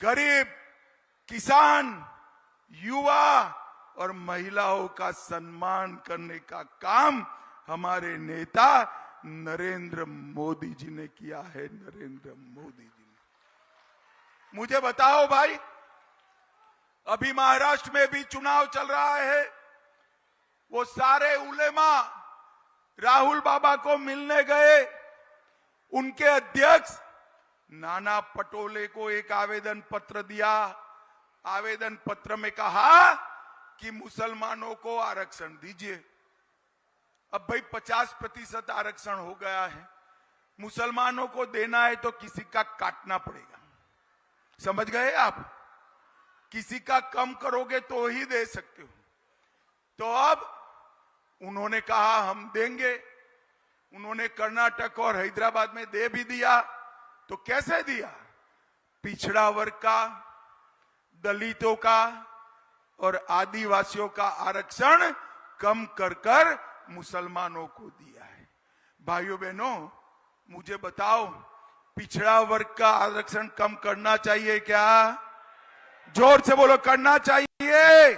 गरीब, किसान, युवा और महिलाओं का सम्मान करने का काम हमारे नेता नरेंद्र मोदी जी ने किया है। नरेंद्र मोदी जी ने। मुझे बताओ भाई, अभी महाराष्ट्र में भी चुनाव चल रहा है। वो सारे उलेमा राहुल बाबा को मिलने गए। उनके अध्यक्ष नाना पटोले को एक आवेदन पत्र दिया। आवेदन पत्र में कहा कि मुसलमानों को आरक्षण दीजिए। अब भाई 50% आरक्षण हो गया है, मुसलमानों को देना है तो किसी का काटना पड़ेगा। समझ गए आप? किसी का कम करोगे तो ही दे सकते हो। तो अब उन्होंने कहा हम देंगे। उन्होंने कर्नाटक और हैदराबाद में दे भी दिया। तो कैसे दिया? पिछड़ा वर्ग का, दलितों का और आदिवासियों का आरक्षण कम कर मुसलमानों को दिया है। भाइयों बहनों, मुझे बताओ, पिछड़ा वर्ग का आरक्षण कम करना चाहिए क्या? जोर से बोलो, करना चाहिए।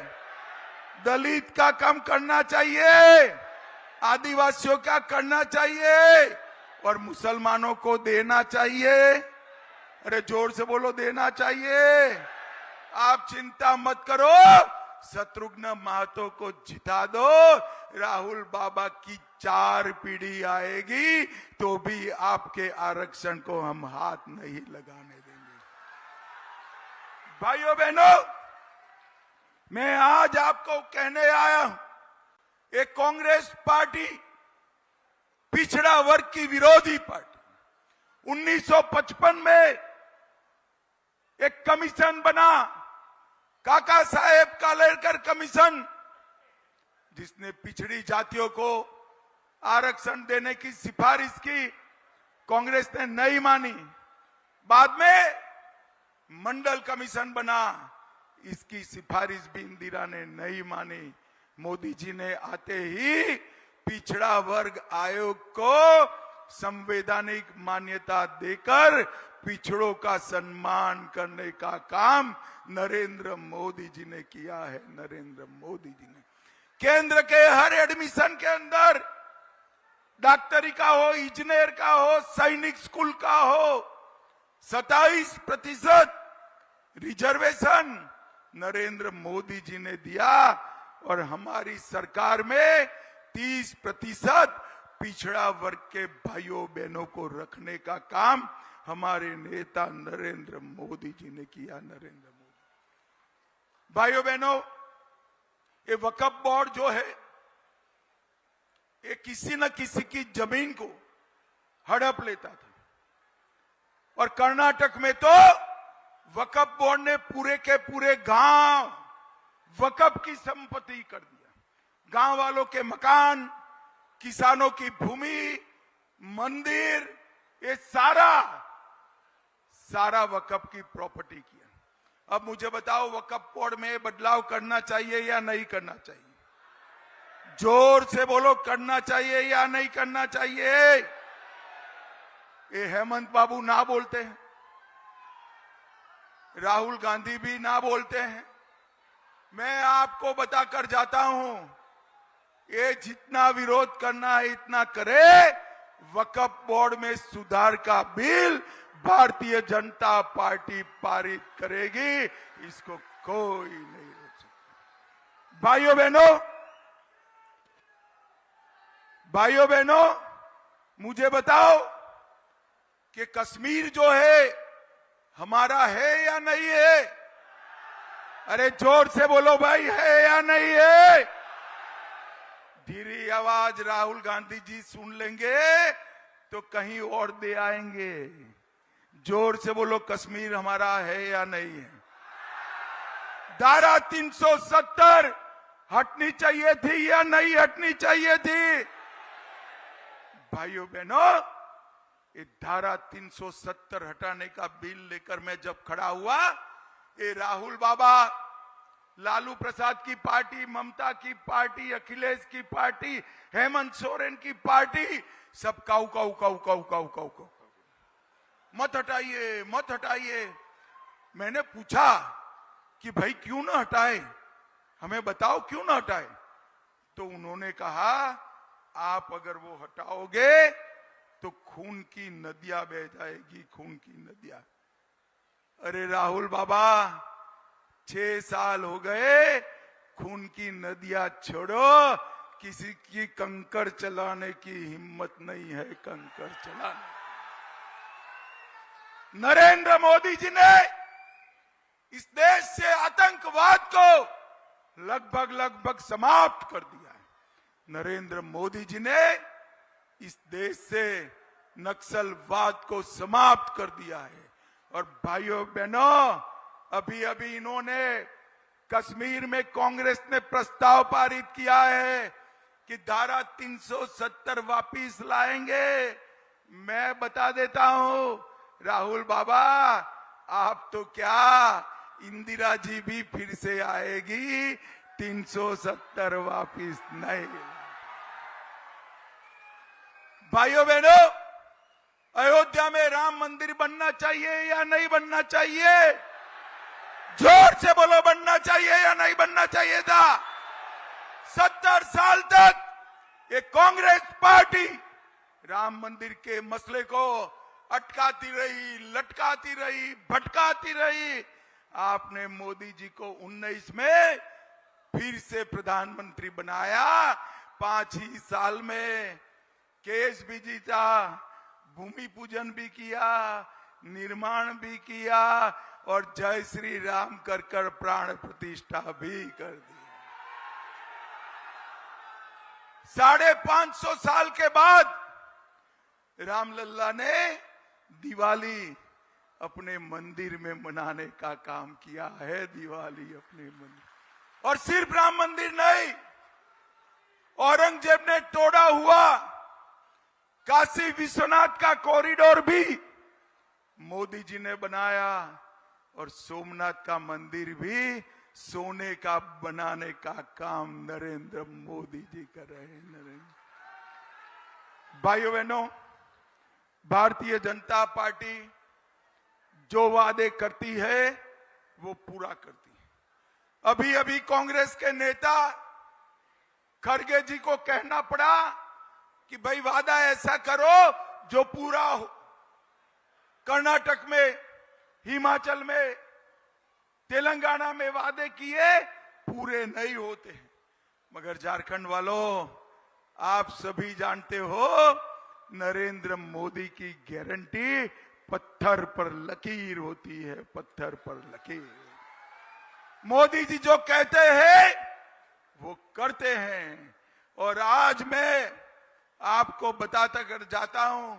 दलित का कम करना चाहिए, आदिवासियों का करना चाहिए और मुसलमानों को देना चाहिए। अरे जोर से बोलो, देना चाहिए। आप चिंता मत करो, शत्रुघ्न महतो को जिता दो। राहुल बाबा की 4 पीढ़ी आएगी तो भी आपके आरक्षण को हम हाथ नहीं लगाने देंगे। भाइयों बहनों, मैं आज आपको कहने आया हूं, एक कांग्रेस पार्टी पिछड़ा वर्ग की विरोधी पार्टी 1955 में एक कमीशन बना, काका साहेब कालेलकर कमीशन, जिसने पिछड़ी जातियों को आरक्षण देने की सिफारिश की। कांग्रेस ने नहीं मानी। बाद में मंडल कमीशन बना, इसकी सिफारिश भी इंदिरा ने नहीं मानी। मोदी जी ने आते ही पिछड़ा वर्ग आयोग को संवैधानिक मान्यता देकर पिछड़ों का सम्मान करने का काम नरेंद्र मोदी जी ने किया है। नरेंद्र मोदी जी ने केंद्र के हर एडमिशन के अंदर डॉक्टरी का हो, इंजीनियर का हो, सैनिक स्कूल का हो, 27% रिजर्वेशन नरेंद्र मोदी जी ने दिया और हमारी सरकार में 30% पिछड़ा वर्ग के भाइयों बहनों को रखने का काम हमारे नेता नरेंद्र मोदी जी ने किया। नरेंद्र मोदी। भाइयों बहनों, ये वक्फ बोर्ड जो है, ये किसी न किसी की जमीन को हड़प लेता था और कर्नाटक में तो वक्फ बोर्ड ने पूरे के पूरे गांव वक्फ की संपत्ति कर दिया। गांव वालों के मकान, किसानों की भूमि, मंदिर, ये सारा वक्फ की प्रॉपर्टी किया। अब मुझे बताओ, वक्फ बोर्ड में बदलाव करना चाहिए या नहीं करना चाहिए? जोर से बोलो, करना चाहिए या नहीं करना चाहिए? ये हेमंत बाबू ना बोलते हैं, राहुल गांधी भी ना बोलते हैं। मैं आपको बताकर जाता हूं, ये जितना विरोध करना है इतना करे। वक्फ बोर्ड में सुधार का बिल भारतीय जनता पार्टी पारित करेगी, इसको कोई नहीं रोक सकता। भाइयों बहनों, मुझे बताओ कि कश्मीर जो है हमारा है या नहीं है? अरे जोर से बोलो भाई, है या नहीं है? धीरे आवाज राहुल गांधी जी सुन लेंगे तो कहीं और दे आएंगे। जोर से बोलो, कश्मीर हमारा है या नहीं है? धारा 370 हटनी चाहिए थी या नहीं हटनी चाहिए थी? भाइयों बहनों, ये धारा 370 हटाने का बिल लेकर मैं जब खड़ा हुआ, ये राहुल बाबा, लालू प्रसाद की पार्टी, ममता की पार्टी, अखिलेश की पार्टी, हेमंत सोरेन की पार्टी, सब काऊ काऊ काऊ काऊ काऊ काऊ काऊ, मत हटाइए, मत हटाइए। मैंने पूछा कि भाई क्यों ना हटाए, हमें बताओ क्यों ना हटाए। तो उन्होंने कहा आप अगर वो हटाओगे तो खून की नदियां बह जाएगी, खून की नदियां। अरे राहुल बाबा, 6 साल हो गए, खून की नदियां छोड़ो, किसी की कंकड़ चलाने की हिम्मत नहीं है, कंकड़ चलाने। नरेंद्र मोदी जी ने इस देश से आतंकवाद को लगभग समाप्त कर दिया है। नरेंद्र मोदी जी ने इस देश से नक्सलवाद को समाप्त कर दिया है। और भाइयों बहनों, अभी अभी इन्होंने कश्मीर में कांग्रेस ने प्रस्ताव पारित किया है कि धारा 370 वापिस लाएंगे। मैं बता देता हूं राहुल बाबा, आप तो क्या, इंदिरा जी भी फिर से आएगी, 370 वापिस नहीं। भाइयों बहनों, अयोध्या में राम मंदिर बनना चाहिए या नहीं बनना चाहिए? जोर से बोलो, बनना चाहिए या नहीं बनना चाहिए था? 70 साल तक ये कांग्रेस पार्टी राम मंदिर के मसले को अटकाती रही, लटकाती रही, भटकाती रही। आपने मोदी जी को 19 में फिर से प्रधानमंत्री बनाया। 5 ही साल में केस भी जीता, भूमि पूजन भी किया, निर्माण भी किया और जय श्री राम कर कर प्राण प्रतिष्ठा भी कर दी। 550 साल के बाद रामलल्ला ने दिवाली अपने मंदिर में मनाने का काम किया है, दिवाली अपने मंदिर। और सिर्फ राम मंदिर नहीं, औरंगजेब ने तोड़ा हुआ काशी विश्वनाथ का कॉरिडोर भी मोदी जी ने बनाया और सोमनाथ का मंदिर भी सोने का बनाने का काम नरेंद्र मोदी जी कर रहे हैं। भाइयों बहनों, भारतीय जनता पार्टी जो वादे करती है वो पूरा करती है। अभी अभी कांग्रेस के नेता खड़गे जी को कहना पड़ा कि भाई वादा ऐसा करो जो पूरा हो। कर्नाटक में, हिमाचल में, तेलंगाना में वादे किए, पूरे नहीं होते हैं। मगर झारखंड वालों, आप सभी जानते हो नरेंद्र मोदी की गारंटी पत्थर पर लकीर होती है, पत्थर पर लकीर। मोदी जी जो कहते हैं वो करते हैं। और आज मैं आपको बताता कर जाता हूं,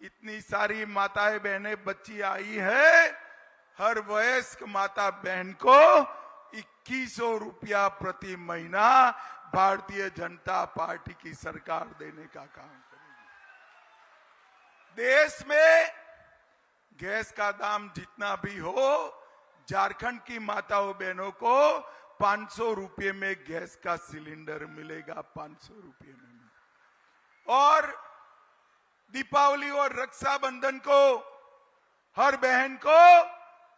इतनी सारी माताएं बहनें बच्ची आई है, हर वयस्क माता बहन को 2100 रुपया प्रति महीना भारतीय जनता पार्टी की सरकार देने का काम करेगी। देश में गैस का दाम जितना भी हो, झारखंड की माताओं बहनों को 500 रुपये में गैस का सिलेंडर मिलेगा, 500 रुपये में। और दीपावली और रक्षाबंधन को हर बहन को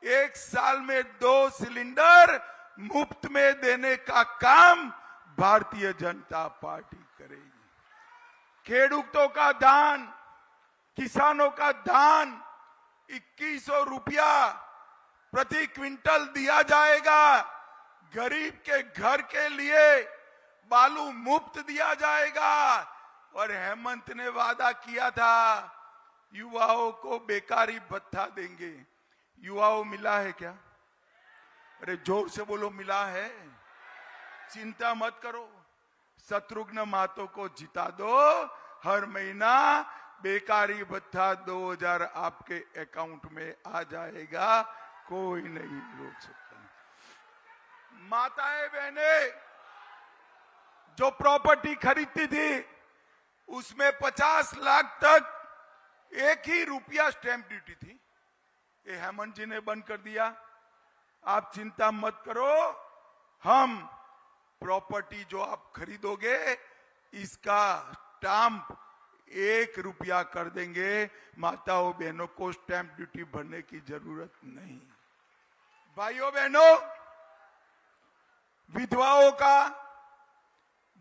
1 साल में 2 सिलेंडर मुफ्त में देने का काम भारतीय जनता पार्टी करेगी। खेडूतों का दान, किसानों का दान 2100 रुपया प्रति क्विंटल दिया जाएगा। गरीब के घर के लिए बालू मुफ्त दिया जाएगा। और हेमंत ने वादा किया था युवाओं को बेकारी भत्ता देंगे। युवाओं मिला है क्या? अरे जोर से बोलो, मिला है? चिंता मत करो, शत्रुघ्न महतो को जिता दो, हर महीना बेकारी भत्ता 2000 आपके अकाउंट में आ जाएगा, कोई नहीं रोक सकता। माताएं बहनें जो प्रॉपर्टी खरीदती थी उसमें 50 लाख तक 1 ही रुपया स्टैंप ड्यूटी थी, ये हेमंत जी ने बंद कर दिया। आप चिंता मत करो, हम प्रॉपर्टी जो आप खरीदोगे इसका स्टैंप 1 रुपया कर देंगे। माताओं बहनों को स्टैंप ड्यूटी भरने की जरूरत नहीं। भाइयों बहनों, विधवाओं का,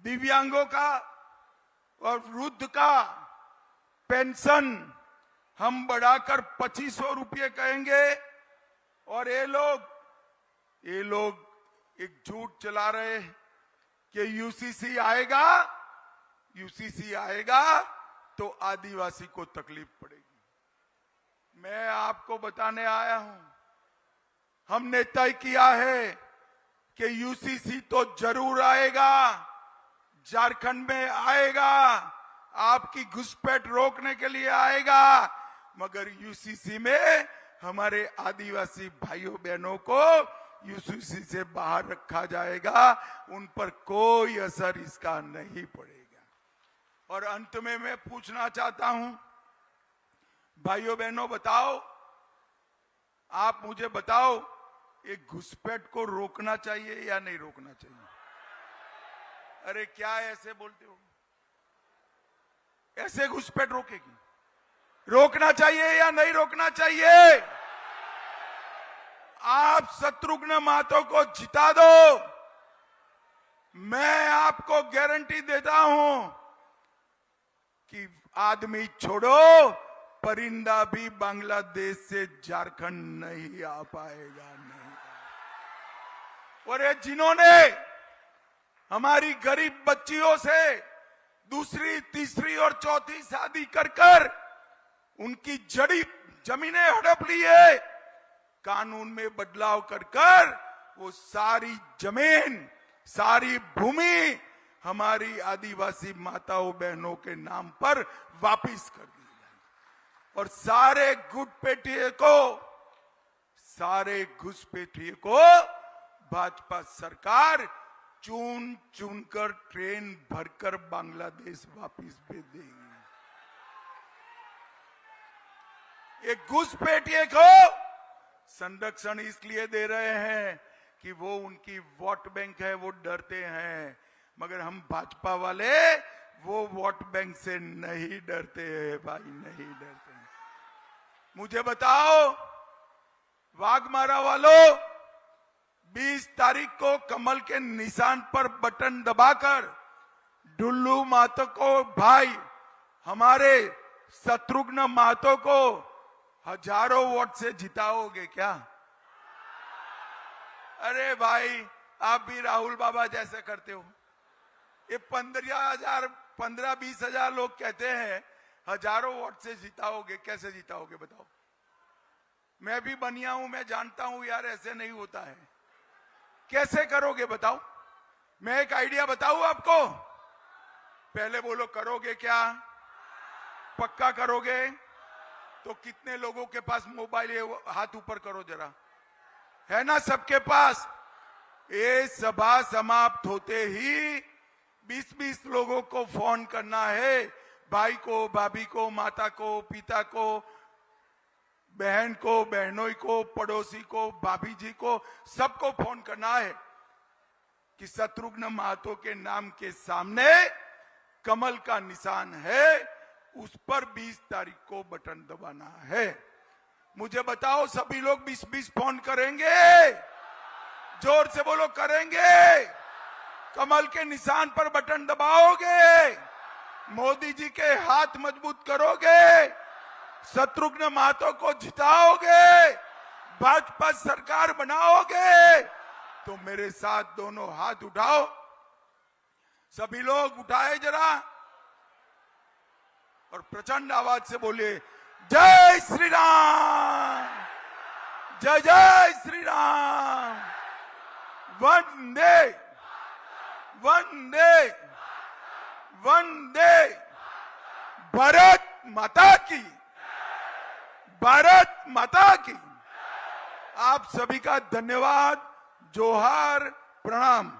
दिव्यांगों का और वृद्ध का पेंशन हम बढ़ाकर 2500 रुपये कहेंगे। और ये लोग एक झूठ चला रहे हैं कि यूसीसी आएगा तो आदिवासी को तकलीफ पड़ेगी। मैं आपको बताने आया हूं, हमने तय किया है कि यूसीसी तो जरूर आएगा, झारखंड में आएगा, आपकी घुसपैठ रोकने के लिए आएगा, मगर यूसीसी में हमारे आदिवासी भाइयों बहनों को यूसीसी से बाहर रखा जाएगा, उन पर कोई असर इसका नहीं पड़ेगा। और अंत में मैं पूछना चाहता हूं, भाइयों बहनों बताओ, आप मुझे बताओ, एक घुसपैठ को रोकना चाहिए या नहीं रोकना चाहिए? अरे क्या ऐसे बोलते हो? ऐसे घुसपैठ रोकेगी? रोकना चाहिए या नहीं रोकना चाहिए? आप शत्रुघ्न महतो को जिता दो, मैं आपको गारंटी देता हूं कि आदमी छोड़ो, परिंदा भी बांग्लादेश से झारखंड नहीं आ पाएगा, नहीं। और ये जिन्होंने हमारी गरीब बच्चियों से दूसरी, तीसरी और चौथी शादी कर उनकी जड़ी जमीनें हड़प ली है, कानून में बदलाव कर वो सारी जमीन, सारी भूमि हमारी आदिवासी माताओं बहनों के नाम पर वापिस कर दी जाए। और सारे घुसपैठिए को भाजपा सरकार चुन कर ट्रेन भरकर बांग्लादेश वापिस भेज देगी। एक घुसपैठिए को संरक्षण इसलिए दे रहे हैं कि वो उनकी वोट बैंक है, वो डरते हैं, मगर हम भाजपा वाले वो वोट बैंक से नहीं डरते हैं भाई, नहीं डरते हैं। मुझे बताओ वाघमारा वालों, 20 तारीख को कमल के निशान पर बटन दबाकर डुल्लू महतो को, भाई हमारे शत्रुघ्न महतो को हजारों वोट से जिताओगे क्या? अरे भाई आप भी राहुल बाबा जैसे करते हो। ये 15-20 हजार लोग कहते हैं हजारों वोट से जिताओगे, कैसे जिताओगे बताओ? मैं भी बनिया हूं, मैं जानता हूं यार ऐसे नहीं होता है। कैसे करोगे बताओ? मैं एक आइडिया बताऊं आपको, पहले बोलो करोगे क्या? पक्का करोगे? तो कितने लोगों के पास मोबाइल है? हाथ ऊपर करो जरा, है ना सबके पास? ये सभा समाप्त होते ही 20-20 लोगों को फोन करना है, भाई को, भाभी को, माता को, पिता को, बहन को, बहनोई को, पड़ोसी को, भाभी जी को, सबको फोन करना है कि शत्रुघ्न महतो के नाम के सामने कमल का निशान है, उस पर 20 तारीख को बटन दबाना है। मुझे बताओ सभी लोग 20-20 फोन करेंगे? जोर से बोलो, करेंगे? कमल के निशान पर बटन दबाओगे? मोदी जी के हाथ मजबूत करोगे? शत्रुघ्न महतो को जिताओगे? भाजपा सरकार बनाओगे? तो मेरे साथ दोनों हाथ उठाओ, सभी लोग उठाए जरा, और प्रचंड आवाज से बोलिए जय श्री राम, जय जय श्री राम, वंदे वंदे वंदे, भारत माता की, भारत माता की। आप सभी का धन्यवाद, जोहार, प्रणाम।